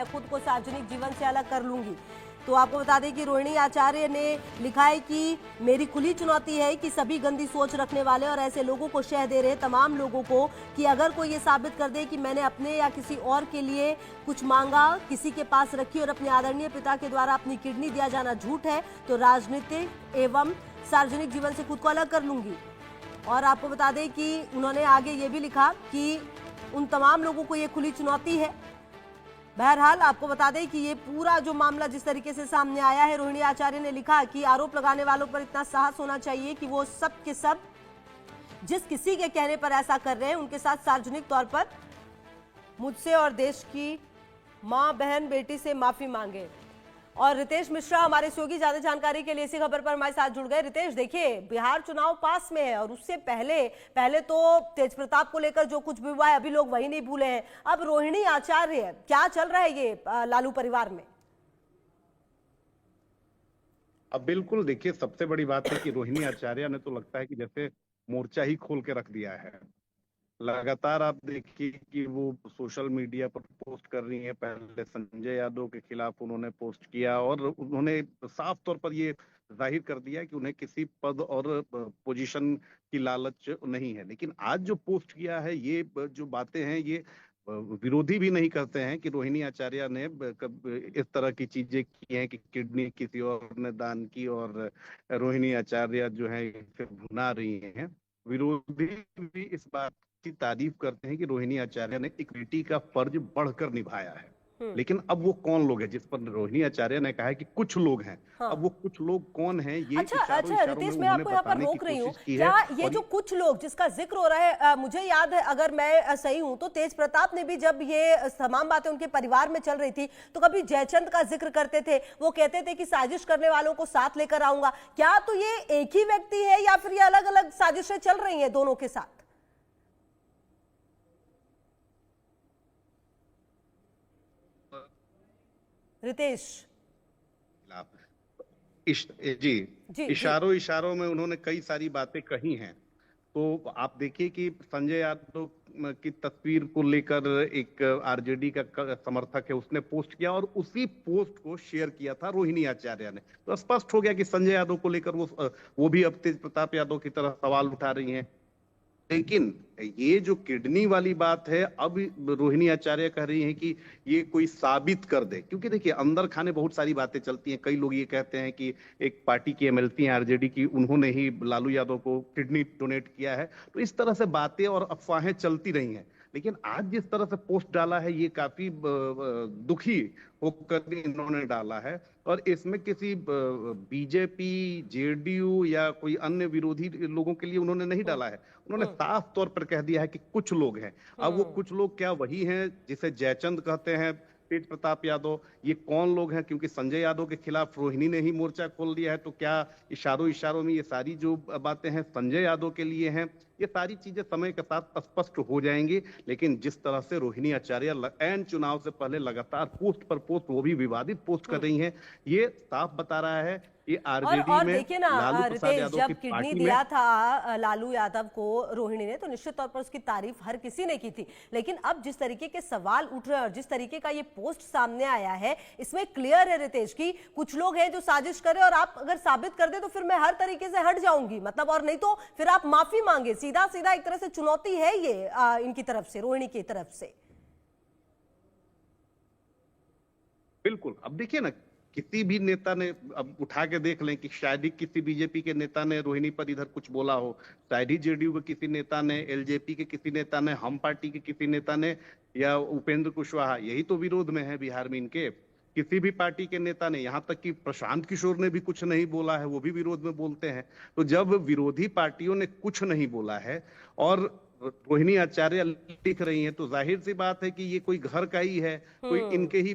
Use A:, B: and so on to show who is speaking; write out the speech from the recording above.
A: मैं खुद को सार्वजनिक जीवन से अलग कर लूंगी। तो आपको बता दें कि रोहिणी आचार्य ने लिखा है कि मेरी खुली चुनौती है कि सभी गंदी सोच रखने वाले और ऐसे लोगों को शह दे रहे तमाम लोगों को कि अगर कोई ये साबित कर दे कि मैंने अपने या किसी और के लिए कुछ मांगा, किसी के पास रखी और अपने आदरणीय पिता के द्वारा अपनी किडनी दिया जाना झूठ है, तो राजनीतिक एवं सार्वजनिक जीवन से खुद को अलग कर लूंगी। और आपको बता दें कि उन्होंने आगे ये भी लिखा कि उन तमाम लोगों को ये खुली चुनौती है। बहरहाल आपको बता दें कि ये पूरा जो मामला जिस तरीके से सामने आया है, रोहिणी आचार्य ने लिखा कि आरोप लगाने वालों पर इतना साहस होना चाहिए कि वो सब के सब जिस किसी के कहने पर ऐसा कर रहे हैं उनके साथ सार्वजनिक तौर पर मुझसे और देश की मां, बहन, बेटी से माफी मांगे। और रितेश मिश्रा हमारे सहयोगी ज्यादा जानकारी के लिए इसी खबर पर हमारे साथ जुड़ गए। रितेश, देखिए बिहार चुनाव पास में है और उससे पहले तो तेज प्रताप को लेकर जो कुछ भी हुआ है अभी लोग वही नहीं भूले हैं। अब रोहिणी आचार्य, क्या चल रहा है ये लालू परिवार में?
B: अब बिल्कुल देखिए, सबसे बड़ी बात है कि रोहिणी आचार्य ने तो लगता है कि जैसे मोर्चा ही खोल के रख दिया है। लगातार आप देखिए कि वो सोशल मीडिया पर पोस्ट कर रही हैं। पहले संजय यादव के खिलाफ उन्होंने पोस्ट किया और उन्होंने साफ तौर पर ये जाहिर कर दिया कि उन्हें किसी पद और पोजीशन की लालच नहीं है। लेकिन आज जो पोस्ट किया है, ये जो बातें हैं, ये विरोधी भी नहीं करते हैं कि रोहिणी आचार्य ने इस तरह की चीजें की हैं कि किडनी किसी और ने दान की और रोहिणी आचार्य जो है इसे भुना रही हैं। विरोधी भी इस बात की तारीफ करते हैं कि रोहिणी आचार्य ने एक बेटी का फर्ज बढ़कर निभाया है। लेकिन अब वो कौन लोग हैं जिस पर रोहिणी आचार्य ने कहा है कि कुछ लोग हैं।
A: हाँ।
B: अब वो कुछ लोग कौन हैं, ये
A: अच्छा रितेश, मैं आपको यहाँ पर रोक रही हूँ। क्या ये जो कुछ लोग जिसका जिक्र हो रहा है, मुझे याद है, अगर मैं सही हूं तो तेज प्रताप ने भी जब ये तमाम बातें उनके परिवार में चल रही थी तो कभी जयचंद का जिक्र करते थे। वो कहते थे कि साजिश करने वालों को साथ लेकर आऊंगा। क्या तो ये एक ही व्यक्ति है या फिर ये अलग अलग साजिशें चल रही है दोनों के साथ? रितेश
B: जी, इशारों में उन्होंने कई सारी बातें कही हैं। तो आप देखिए कि संजय यादव की तस्वीर को लेकर एक आरजेडी का समर्थक है, उसने पोस्ट किया और उसी पोस्ट को शेयर किया था रोहिणी आचार्य ने। तो स्पष्ट हो गया कि संजय यादव को लेकर वो भी अब तेज प्रताप यादव की तरह सवाल उठा रही हैं। लेकिन ये जो किडनी वाली बात है, अब रोहिणी आचार्य कह रही हैं कि ये कोई साबित कर दे। क्योंकि देखिए, अंदर खाने बहुत सारी बातें चलती हैं। कई लोग ये कहते हैं कि एक पार्टी की एमएलसी हैं आरजेडी की, उन्होंने ही लालू यादव को किडनी डोनेट किया है। तो इस तरह से बातें और अफवाहें चलती रही हैं। लेकिन आज जिस तरह से पोस्ट डाला है, ये काफी दुखी होकर इन्होंने डाला है। और इसमें किसी बीजेपी, जेडीयू या कोई अन्य विरोधी लोगों के लिए उन्होंने नहीं डाला है। उन्होंने साफ तौर पर कह दिया है कि कुछ लोग हैं। अब वो कुछ लोग क्या वही हैं जिसे जयचंद कहते हैं, तेज प्रताप यादव? ये कौन लोग हैं? क्योंकि संजय यादव के खिलाफ रोहिणी ने ही मोर्चा खोल दिया है, तो क्या इशारों में ये सारी जो बातें हैं संजय यादव के लिए हैं? ये सारी चीजें समय के साथ स्पष्ट हो जाएंगी। लेकिन जिस तरह से रोहिणी आचार्य ऐन चुनाव से पहले लगातार पोस्ट पर पोस्ट, वो भी विवादित पोस्ट कर रही हैं, ये साफ बता रहा है कि आरजेडी में
A: देखिए ना रितेश, जब किडनी दिया था लालू यादव को रोहिणी ने, तो निश्चित तौर पर उसकी तारीफ हर किसी ने की थी। लेकिन अब जिस तरीके के सवाल उठ रहे हैं और जिस तरीके का ये पोस्ट सामने आया है, इसमें क्लियर है रितेश कि कुछ लोग हैं जो साजिश करें और आप अगर साबित कर दे तो फिर मैं हर तरीके से हट जाऊंगी, मतलब, और नहीं तो फिर आप माफी मांगे। सीधा सीधा एक तरह से चुनौती है ये इनकी तरफ से, रोहिणी की तरफ से।
B: बिल्कुल। अब देखिए ना, किसी भी नेता ने, अब उठा के देख लें कि शायद ही किसी बीजेपी के नेता ने रोहिणी पर इधर कुछ बोला हो, शायद ही जेडीयू के किसी नेता ने, एलजेपी के किसी नेता ने, हम पार्टी के किसी नेता ने, या उपेंद्र कुशवाहा, यही तो विरोध में है बिहार में इनके। किसी भी पार्टी के नेता ने, यहाँ तक कि प्रशांत किशोर ने भी कुछ नहीं बोला है, वो भी विरोध में बोलते हैं। तो जब विरोधी पार्टियों ने कुछ नहीं बोला है और रोहिणी आचार्य लिख रही हैं, तो जाहिर सी बात है कि ये कोई घर का ही है, कोई इनके ही